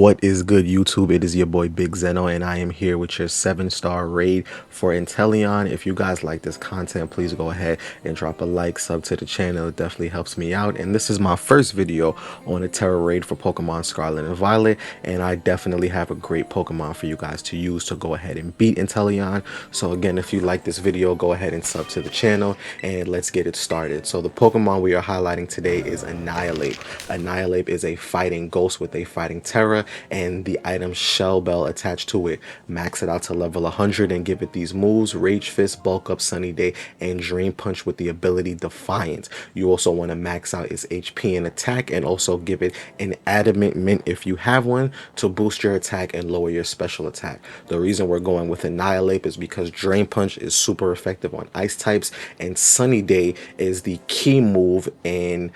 What is good, YouTube? It is your boy Big Zeno, and I am here with your 7-star raid for Inteleon. If you guys like this content, please go ahead and drop a like, sub to the channel. It definitely helps me out. And this is my first video on a Tera Raid for Pokemon Scarlet and Violet, and I definitely have a great Pokemon for you guys to use to go ahead and beat Inteleon. So again, if you like this video, go ahead and sub to the channel, and let's get it started. So the Pokemon we are highlighting today is Annihilate. Annihilate is a fighting ghost with a fighting Terra and the item Shell Bell attached to it. Max it out to level 100 and give it these moves: Rage Fist, Bulk Up, Sunny Day, and Drain Punch with the ability Defiance. You also want to max out its HP and attack, and also give it an Adamant Mint if you have one to boost your attack and lower your special attack. The reason we're going with Annihilate is because Drain Punch is super effective on ice types, and Sunny Day is the key move in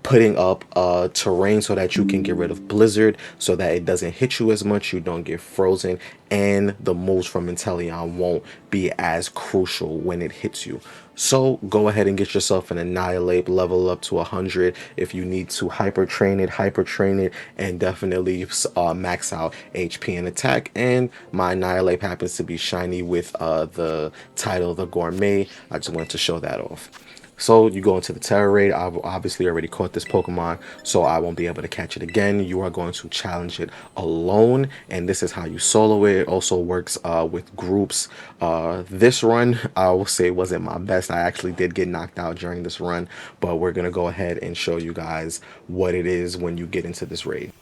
putting up terrain so that you can get rid of blizzard, so that it doesn't hit you as much, you don't get frozen, and the moves from Inteleon won't be as crucial when it hits you. So go ahead and get yourself an Annihilate, level up to 100. If you need to hyper train it, and definitely max out HP and attack. And my Annihilate happens to be shiny with the title The Gourmet. I just wanted to show that off. So you go into the Tera Raid. I've obviously already caught this Pokemon, so I won't be able to catch it again. You are going to challenge it alone, and this is how you solo it. It also works with groups. This run, I will say, wasn't my best. I actually did get knocked out during this run, but we're going to go ahead and show you guys what it is when you get into this raid.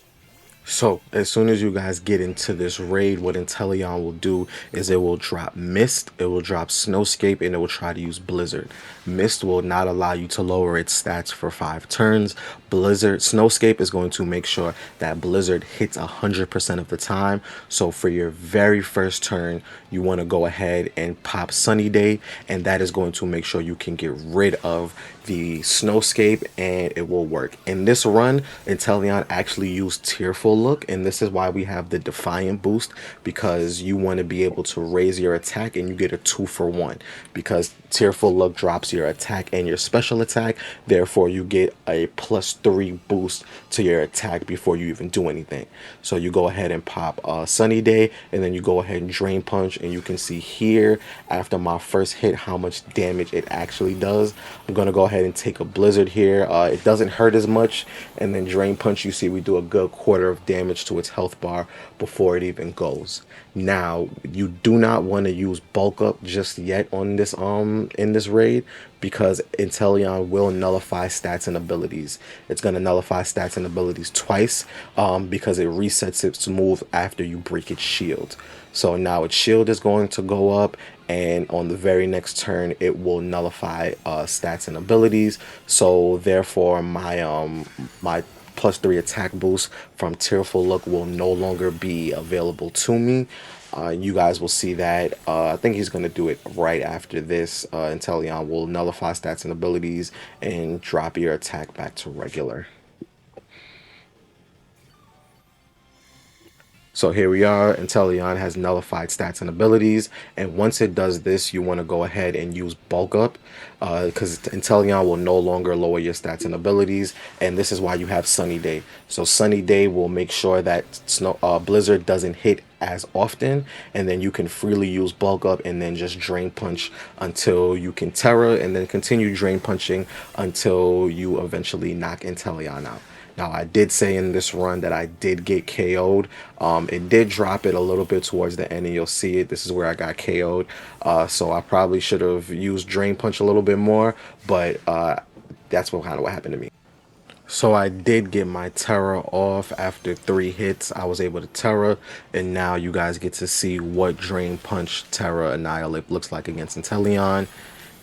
So as soon as you guys get into this raid, what Inteleon will do is it will drop Mist, it will drop Snowscape, and it will try to use Blizzard. Mist will not allow you to lower its stats for 5 turns. Snowscape is going to make sure that Blizzard hits 100% of the time. So for your very first turn, you want to go ahead and pop Sunny Day, and that is going to make sure you can get rid of the Snowscape, and it will work. In this run, Inteleon actually used Tearful Look, and this is why we have the Defiant boost, because you want to be able to raise your attack and you get a 2-for-1, because Tearful Look drops your attack and your special attack. Therefore you get a +3 boost to your attack before you even do anything. So you go ahead and pop Sunny Day, and then you go ahead and Drain Punch, and you can see here after my first hit how much damage it actually does. I'm gonna go ahead and take a Blizzard here. It doesn't hurt as much, and then Drain Punch, you see we do a good quarter of damage to its health bar before it even goes. Now you do not want to use Bulk Up just yet on this in this raid, because Inteleon will nullify stats and abilities. It's going to nullify stats and abilities twice, because it resets its move after you break its shield. So now its shield is going to go up, and on the very next turn it will nullify stats and abilities. So therefore my +3 attack boost from Tearful Look will no longer be available to me. You guys will see that. I think he's going to do it right after this. Inteleon will nullify stats and abilities and drop your attack back to regular. So here we are. Inteleon has nullified stats and abilities, and once it does this, you want to go ahead and use Bulk Up, because Inteleon will no longer lower your stats and abilities, and this is why you have Sunny Day. So Sunny Day will make sure that Blizzard doesn't hit as often, and then you can freely use Bulk Up and then just Drain Punch until you can Terra, and then continue Drain Punching until you eventually knock Inteleon out. Now, I did say in this run that I did get KO'd. It did drop it a little bit towards the end, and you'll see it. This is where I got KO'd. So I probably should have used Drain Punch a little bit more, but that's kind of what happened to me. So I did get my Terra off after 3 hits. I was able to Terra, and now you guys get to see what Drain Punch Terra Annihilate looks like against Inteleon.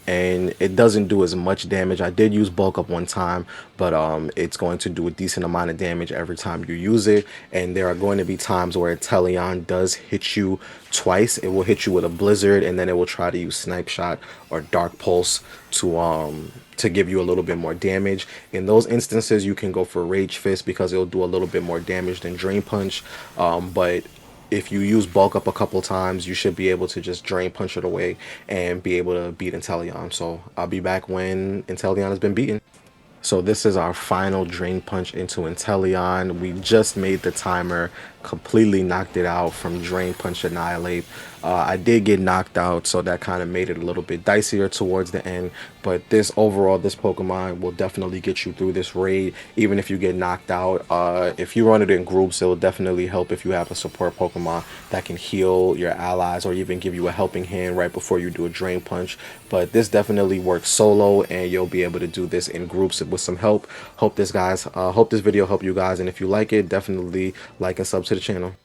And it doesn't do as much damage. I did use Bulk Up one time, but it's going to do a decent amount of damage every time you use it. And there are going to be times where Inteleon does hit you twice. It will hit you with a Blizzard, and then it will try to use Snipe Shot or Dark Pulse to give you a little bit more damage. In those instances, you can go for Rage Fist because it'll do a little bit more damage than Drain Punch. But if you use Bulk Up a couple times, you should be able to just Drain Punch it away and be able to beat Inteleon. So I'll be back when Inteleon has been beaten. So this is our final Drain Punch into Inteleon. We just made the timer, completely knocked it out from Drain Punch Annihilate. I did get knocked out, so that kind of made it a little bit dicier towards the end. But this overall, this Pokemon will definitely get you through this raid, even if you get knocked out. If you run it in groups, it will definitely help if you have a support Pokemon that can heal your allies or even give you a helping hand right before you do a Drain Punch. But this definitely works solo, and you'll be able to do this in groups with some help. Hope this video helped you guys, and if you like it, definitely like and sub to the channel.